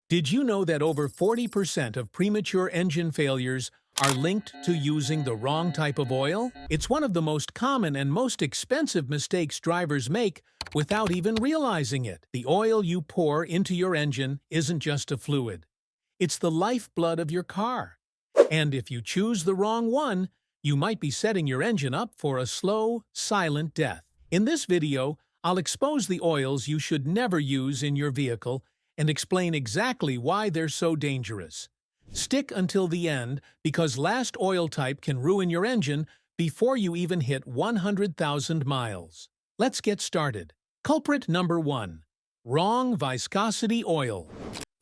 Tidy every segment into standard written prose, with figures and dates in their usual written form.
Did you know that over 40% of premature engine failures are linked to using the wrong type of oil? It's one of the most common and most expensive mistakes drivers make without even realizing it. The oil you pour into your engine isn't just a fluid. It's the lifeblood of your car. And if you choose the wrong one, you might be setting your engine up for a slow, silent death. In this video, I'll expose the oils you should never use in your vehicle and explain exactly why they're so dangerous. Stick until the end because last oil type can ruin your engine before you even hit 100,000 miles. Let's get started. Culprit number 1. Wrong viscosity oil.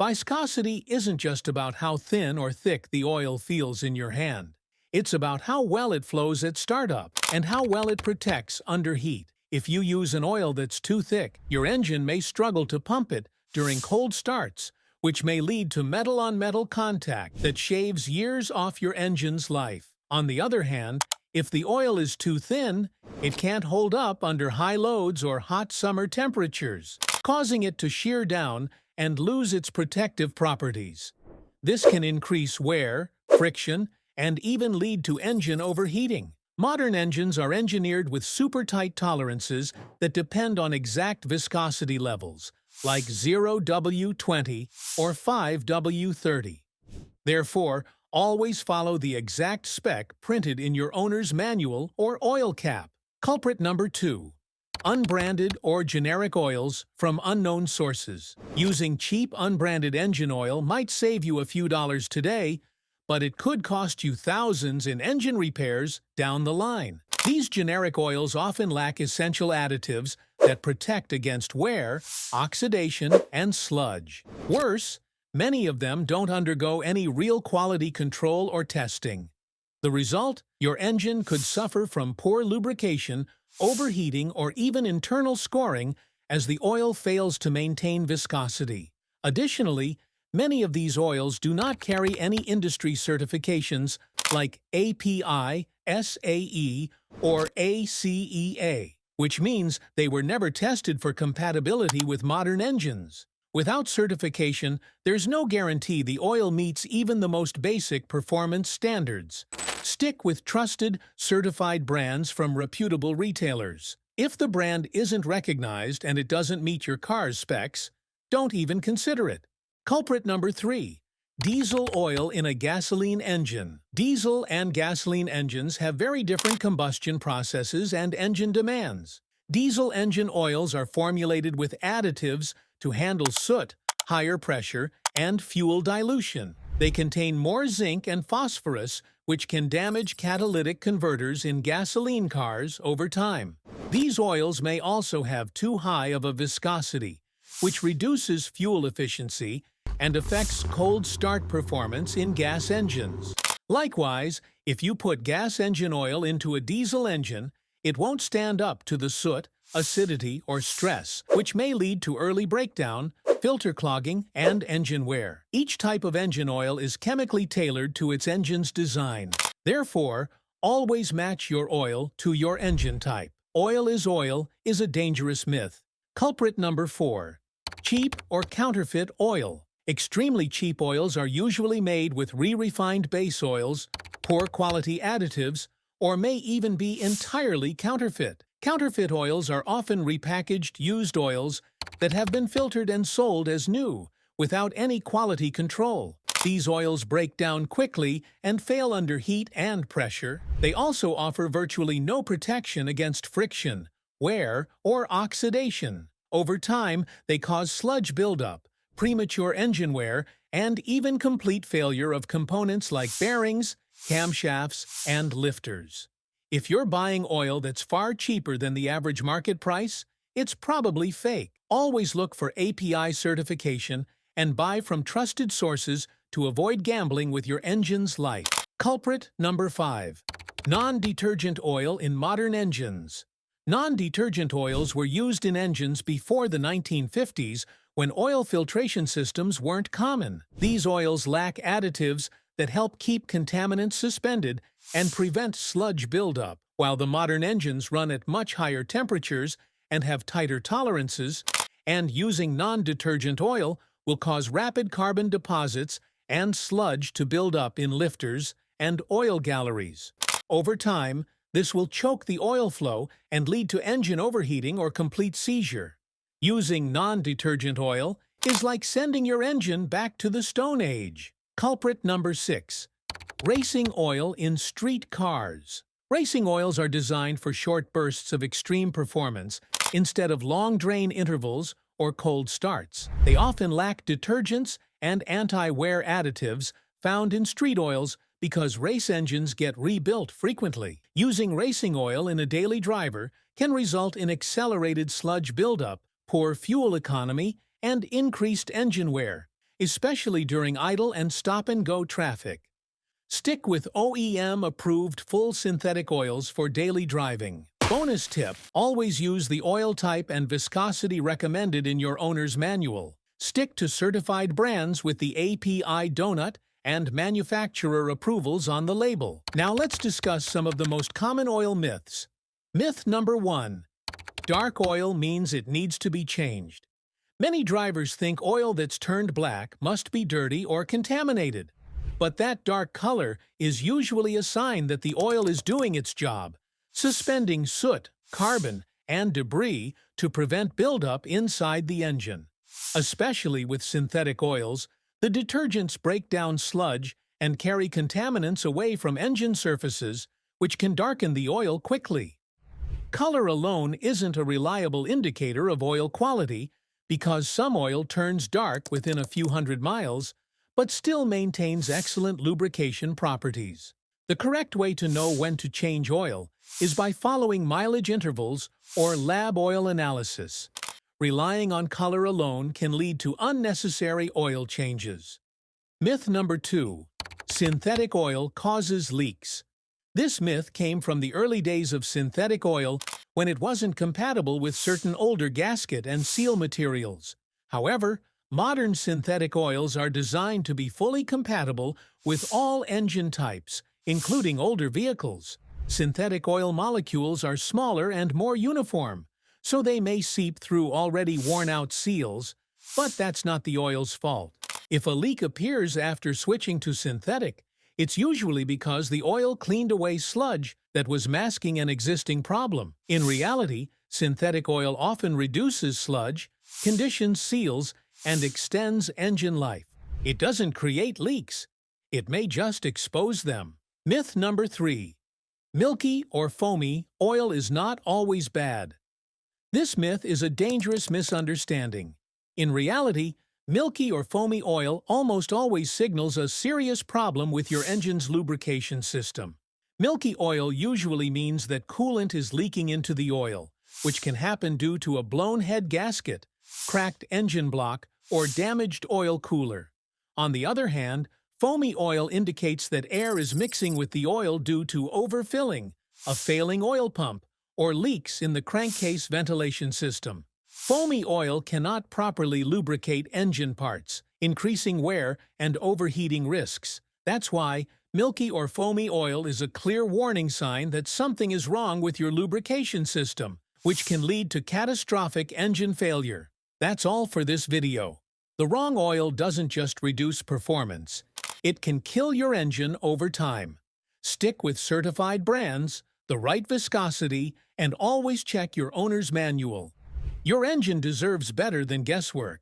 Viscosity isn't just about how thin or thick the oil feels in your hand. It's about how well it flows at startup and how well it protects under heat. If you use an oil that's too thick, your engine may struggle to pump it during cold starts, which may lead to metal-on-metal contact that shaves years off your engine's life. On the other hand, if the oil is too thin, it can't hold up under high loads or hot summer temperatures, causing it to shear down and lose its protective properties. This can increase wear, friction, and even lead to engine overheating. Modern engines are engineered with super-tight tolerances that depend on exact viscosity levels, like 0W20 or 5W30. Therefore, always follow the exact spec printed in your owner's manual or oil cap. Culprit number 2. Unbranded or generic oils from unknown sources. Using cheap unbranded engine oil might save you a few dollars today, but it could cost you thousands in engine repairs down the line. These generic oils often lack essential additives that protect against wear, oxidation, and sludge. Worse, many of them don't undergo any real quality control or testing. The result? Your engine could suffer from poor lubrication, overheating, or even internal scoring as the oil fails to maintain viscosity. Additionally, many of these oils do not carry any industry certifications like API, SAE, or ACEA, which means they were never tested for compatibility with modern engines. Without certification, there's no guarantee the oil meets even the most basic performance standards. Stick with trusted, certified brands from reputable retailers. If the brand isn't recognized and it doesn't meet your car's specs, don't even consider it. Culprit number 3. Diesel oil in a gasoline engine. Diesel and gasoline engines have very different combustion processes and engine demands. Diesel engine oils are formulated with additives to handle soot, higher pressure, and fuel dilution. They contain more zinc and phosphorus, which can damage catalytic converters in gasoline cars over time. These oils may also have too high of a viscosity, which reduces fuel efficiency and affects cold start performance in gas engines. Likewise, if you put gas engine oil into a diesel engine, it won't stand up to the soot, acidity, or stress, which may lead to early breakdown, filter clogging, and engine wear. Each type of engine oil is chemically tailored to its engine's design. Therefore, always match your oil to your engine type. Oil is a dangerous myth. Culprit number 4. Cheap or counterfeit oil. Extremely cheap oils are usually made with re-refined base oils, poor quality additives, or may even be entirely counterfeit. Counterfeit oils are often repackaged used oils that have been filtered and sold as new, without any quality control. These oils break down quickly and fail under heat and pressure. They also offer virtually no protection against friction, wear, or oxidation. Over time, they cause sludge buildup, premature engine wear, and even complete failure of components like bearings, camshafts, and lifters. If you're buying oil that's far cheaper than the average market price, it's probably fake. Always look for API certification and buy from trusted sources to avoid gambling with your engine's life. Culprit number 5. Non-detergent oil in modern engines. Non-detergent oils were used in engines before the 1950s when oil filtration systems weren't common. These oils lack additives that help keep contaminants suspended and prevent sludge buildup. While the modern engines run at much higher temperatures and have tighter tolerances, and using non-detergent oil will cause rapid carbon deposits and sludge to build up in lifters and oil galleries. Over time, this will choke the oil flow and lead to engine overheating or complete seizure. Using non-detergent oil is like sending your engine back to the Stone Age. Culprit number 6. Racing oil in street cars. Racing oils are designed for short bursts of extreme performance instead of long drain intervals or cold starts. They often lack detergents and anti-wear additives found in street oils because race engines get rebuilt frequently. Using racing oil in a daily driver can result in accelerated sludge buildup, poor fuel economy, and increased engine wear, especially during idle and stop-and-go traffic. Stick with OEM-approved full synthetic oils for daily driving. Bonus tip: always use the oil type and viscosity recommended in your owner's manual. Stick to certified brands with the API donut and manufacturer approvals on the label. Now let's discuss some of the most common oil myths. Myth number 1. Dark oil means it needs to be changed. Many drivers think oil that's turned black must be dirty or contaminated. But that dark color is usually a sign that the oil is doing its job, suspending soot, carbon, and debris to prevent buildup inside the engine. Especially with synthetic oils, the detergents break down sludge and carry contaminants away from engine surfaces, which can darken the oil quickly. Color alone isn't a reliable indicator of oil quality because some oil turns dark within a few hundred miles, but still maintains excellent lubrication properties. The correct way to know when to change oil is by following mileage intervals or lab oil analysis. Relying on color alone can lead to unnecessary oil changes. Myth number 2. Synthetic oil causes leaks. This myth came from the early days of synthetic oil when it wasn't compatible with certain older gasket and seal materials. However, modern synthetic oils are designed to be fully compatible with all engine types, including older vehicles. Synthetic oil molecules are smaller and more uniform, so they may seep through already worn-out seals, but that's not the oil's fault. If a leak appears after switching to synthetic, it's usually because the oil cleaned away sludge that was masking an existing problem. In reality, synthetic oil often reduces sludge, conditions seals, and extends engine life. It doesn't create leaks. It may just expose them. Myth number 3. Milky or foamy oil is not always bad. This myth is a dangerous misunderstanding. In reality, milky or foamy oil almost always signals a serious problem with your engine's lubrication system. Milky oil usually means that coolant is leaking into the oil, which can happen due to a blown head gasket, cracked engine block, or damaged oil cooler. On the other hand, foamy oil indicates that air is mixing with the oil due to overfilling, a failing oil pump, or leaks in the crankcase ventilation system. Foamy oil cannot properly lubricate engine parts, increasing wear and overheating risks. That's why milky or foamy oil is a clear warning sign that something is wrong with your lubrication system, which can lead to catastrophic engine failure. That's all for this video. The wrong oil doesn't just reduce performance, it can kill your engine over time. Stick with certified brands, the right viscosity, and always check your owner's manual. Your engine deserves better than guesswork.